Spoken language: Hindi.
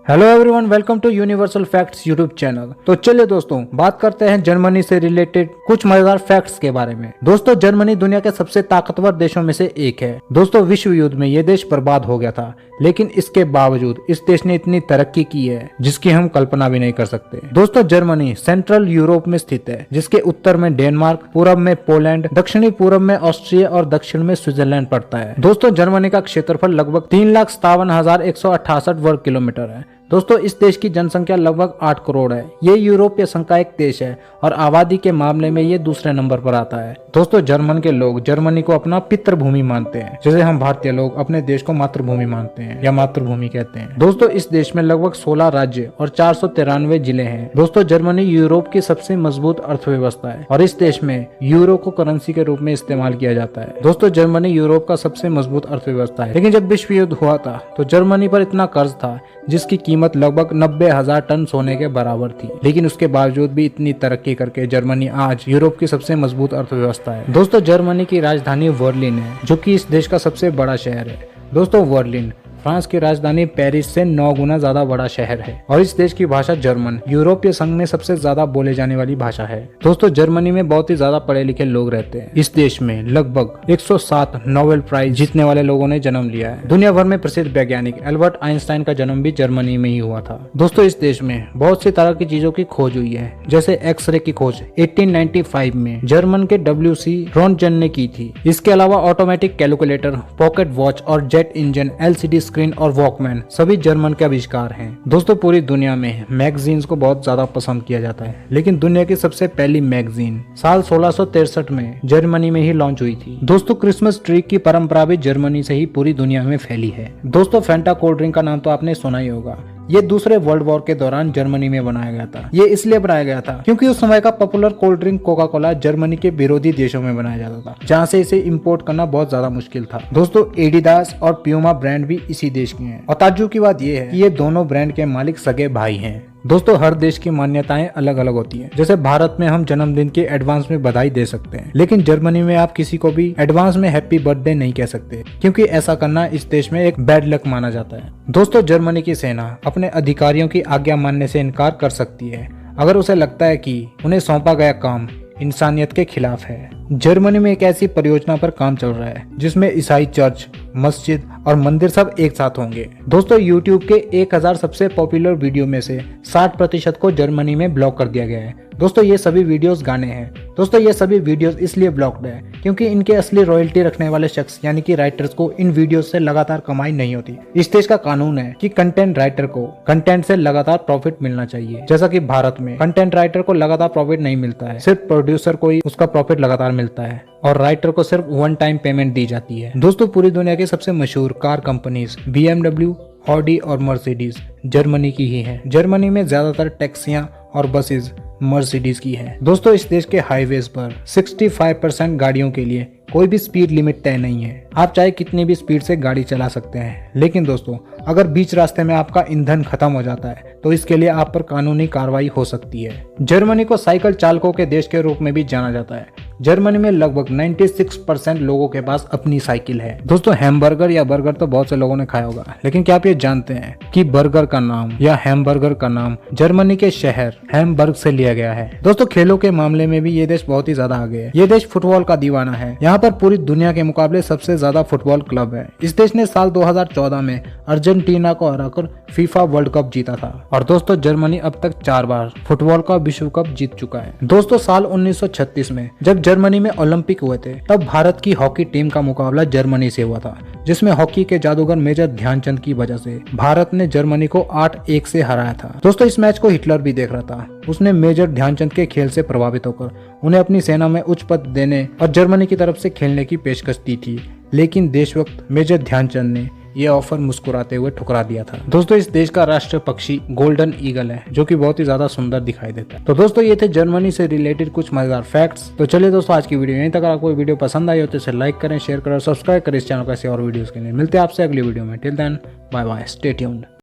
Hello everyone, welcome to universal facts YouTube channel. तो चलिए दोस्तों, बात करते हैं जर्मनी से रिलेटेड कुछ मजेदार फैक्ट्स के बारे में। दोस्तों, जर्मनी दुनिया के सबसे ताकतवर देशों में से एक है। दोस्तों, विश्व युद्ध में ये देश बर्बाद हो गया था, लेकिन इसके बावजूद इस देश ने इतनी तरक्की की है जिसकी हम कल्पना भी नहीं कर सकते। दोस्तों, जर्मनी सेंट्रल यूरोप में स्थित है, जिसके उत्तर में डेनमार्क, पूरब में पोलैंड, दक्षिणी पूरब में ऑस्ट्रिया और दक्षिण में स्विट्जरलैंड पड़ता है। दोस्तों, जर्मनी का क्षेत्रफल लगभग 3,57,168 वर्ग किलोमीटर है। दोस्तों, इस देश की जनसंख्या लगभग 8 करोड़ है। ये यूरोपीय संघ का एक देश है और आबादी के मामले में ये दूसरे नंबर पर आता है। दोस्तों, जर्मन के लोग जर्मनी को अपना पितृभूमि मानते हैं, जैसे हम भारतीय लोग अपने देश को मातृभूमि मानते हैं या मातृभूमि कहते हैं। दोस्तों, इस देश में लगभग 16 राज्य और 493 जिले हैं। दोस्तों, जर्मनी यूरोप की सबसे मजबूत अर्थव्यवस्था है और इस देश में यूरो को करेंसी के रूप में इस्तेमाल किया जाता है। दोस्तों, जर्मनी यूरोप का सबसे मजबूत अर्थव्यवस्था है, लेकिन जब विश्व युद्ध हुआ था तो जर्मनी पर इतना कर्ज था जिसकी कीमत लगभग 90,000 टन सोने के बराबर थी। लेकिन उसके बावजूद भी इतनी तरक्की करके जर्मनी आज यूरोप की सबसे मजबूत अर्थव्यवस्था है। दोस्तों, जर्मनी की राजधानी बर्लिन है, जो कि इस देश का सबसे बड़ा शहर है। दोस्तों, बर्लिन फ्रांस की राजधानी पेरिस से 9 गुना ज्यादा बड़ा शहर है और इस देश की भाषा जर्मन यूरोपीय संघ में सबसे ज्यादा बोले जाने वाली भाषा है। दोस्तों, जर्मनी में बहुत ही ज्यादा पढ़े लिखे लोग रहते हैं। इस देश में लगभग 107 नोबेल प्राइज जीतने वाले लोगों ने जन्म लिया है। दुनिया भर में प्रसिद्ध वैज्ञानिक एल्बर्ट आइंस्टाइन का जन्म भी जर्मनी में ही हुआ था। दोस्तों, इस देश में बहुत सी तरह की चीजों की खोज हुई है, जैसे एक्सरे की खोज 1895 में जर्मन के WC रोन्टजन ने की थी। इसके अलावा ऑटोमेटिक कैलकुलेटर, पॉकेट वॉच और जेट इंजन, LCD स्क्रीन और वॉकमैन सभी जर्मन के आविष्कार हैं। दोस्तों, पूरी दुनिया में मैगजीन्स को बहुत ज्यादा पसंद किया जाता है, लेकिन दुनिया की सबसे पहली मैगजीन साल 1663 में जर्मनी में ही लॉन्च हुई थी। दोस्तों, क्रिसमस ट्री की परंपरा भी जर्मनी से ही पूरी दुनिया में फैली है। दोस्तों, फैंटा कोल्ड ड्रिंक का नाम तो आपने सुना ही होगा। ये दूसरे वर्ल्ड वॉर के दौरान जर्मनी में बनाया गया था। ये इसलिए बनाया गया था क्योंकि उस समय का popular cold drink Coca Cola Germany के विरोधी देशों में बनाया जाता था, जहाँ से इसे इंपोर्ट करना बहुत ज्यादा मुश्किल था। दोस्तों, एडिडास और प्यूमा ब्रांड भी इसी देश के हैं और ताज्जुब की बात यह है कि ये दोनों ब्रांड के मालिक सगे भाई हैं। दोस्तों, हर देश की मान्यताएं अलग अलग होती हैं। जैसे भारत में हम जन्मदिन के एडवांस में बधाई दे सकते हैं, लेकिन जर्मनी में आप किसी को भी एडवांस में हैप्पी बर्थडे नहीं कह सकते, क्योंकि ऐसा करना इस देश में एक बैड लक माना जाता है। दोस्तों, जर्मनी की सेना अपने अधिकारियों की आज्ञा मानने से इनकार कर सकती है अगर उसे लगता है कि उन्हें सौंपा गया काम इंसानियत के खिलाफ है। जर्मनी में एक ऐसी परियोजना पर काम चल रहा है जिसमें ईसाई चर्च, मस्जिद और मंदिर सब एक साथ होंगे। दोस्तों, YouTube के 1000 सबसे पॉपुलर वीडियो में से 60% को जर्मनी में ब्लॉक कर दिया गया है। दोस्तों, ये सभी वीडियोस गाने हैं। दोस्तों, ये सभी वीडियोस इसलिए ब्लॉक्ड है क्योंकि इनके असली रॉयल्टी रखने वाले शख्स यानी कि राइटर्स को इन वीडियोस से लगातार कमाई नहीं होती। इस देश का कानून है कि कंटेंट राइटर को कंटेंट से लगातार प्रॉफिट मिलना चाहिए, जैसा कि भारत में कंटेंट राइटर को लगातार प्रॉफिट नहीं मिलता है, सिर्फ प्रोड्यूसर को ही उसका प्रॉफिट लगातार मिलता है और राइटर को सिर्फ वन टाइम पेमेंट दी जाती है। दोस्तों, पूरी दुनिया की सबसे मशहूर कार कंपनीज BMW, ऑडी और मर्सिडीज जर्मनी की ही है। जर्मनी में ज्यादातर टैक्सियां और बसेस मर्सिडीज की है। दोस्तों, इस देश के हाईवेज पर 65% गाड़ियों के लिए कोई भी स्पीड लिमिट तय नहीं है। आप चाहे कितनी भी स्पीड से गाड़ी चला सकते हैं, लेकिन दोस्तों, अगर बीच रास्ते में आपका ईंधन खत्म हो जाता है तो इसके लिए आप पर कानूनी कार्रवाई हो सकती है। जर्मनी को साइकिल चालकों के देश के रूप में भी जाना जाता है। जर्मनी में लगभग 96% लोगों के पास अपनी साइकिल है। दोस्तों, हैमबर्गर या बर्गर तो बहुत से लोगों ने खाया होगा, लेकिन क्या आप ये जानते हैं कि बर्गर का नाम या हैमबर्गर का नाम जर्मनी के शहर हैमबर्ग से लिया गया है। दोस्तों, खेलों के मामले में भी ये देश बहुत ही ज्यादा आगे है। ये देश फुटबॉल का दीवाना है। यहाँ पर पूरी दुनिया के मुकाबले सबसे ज्यादा फुटबॉल क्लब है। इस देश ने साल 2014 में अर्जेंटीना को हराकर फीफा वर्ल्ड कप जीता था और दोस्तों, जर्मनी अब तक 4 बार फुटबॉल का विश्व कप जीत चुका है। दोस्तों, साल 1936 में जब जर्मनी में ओलंपिक हुए थे, तब भारत की हॉकी टीम का मुकाबला जर्मनी से हुआ था, जिसमें हॉकी के जादूगर मेजर ध्यानचंद की वजह से भारत ने जर्मनी को 8-1 से हराया था। दोस्तों, इस मैच को हिटलर भी देख रहा था। उसने मेजर ध्यानचंद के खेल से प्रभावित होकर उन्हें अपनी सेना में उच्च पद देने और जर्मनी की तरफ से खेलने की पेशकश दी थी, लेकिन देशभक्त मेजर ध्यानचंद ने यह ऑफर मुस्कुराते हुए ठुकरा दिया था। दोस्तों, इस देश का राष्ट्रीय पक्षी गोल्डन ईगल है, जो कि बहुत ही ज्यादा सुंदर दिखाई देता है। तो दोस्तों, ये थे जर्मनी से रिलेटेड कुछ मजेदार फैक्ट्स। तो चलिए दोस्तों, आज की वीडियो यहीं तक। अगर आपको वीडियो पसंद आई हो तो इसे लाइक करें, शेयर करें और सब्सक्राइब करें इस चैनल को ऐसे और वीडियोस के लिए। मिलते हैं आपसे अगली वीडियो में। Till then, bye bye, stay tuned.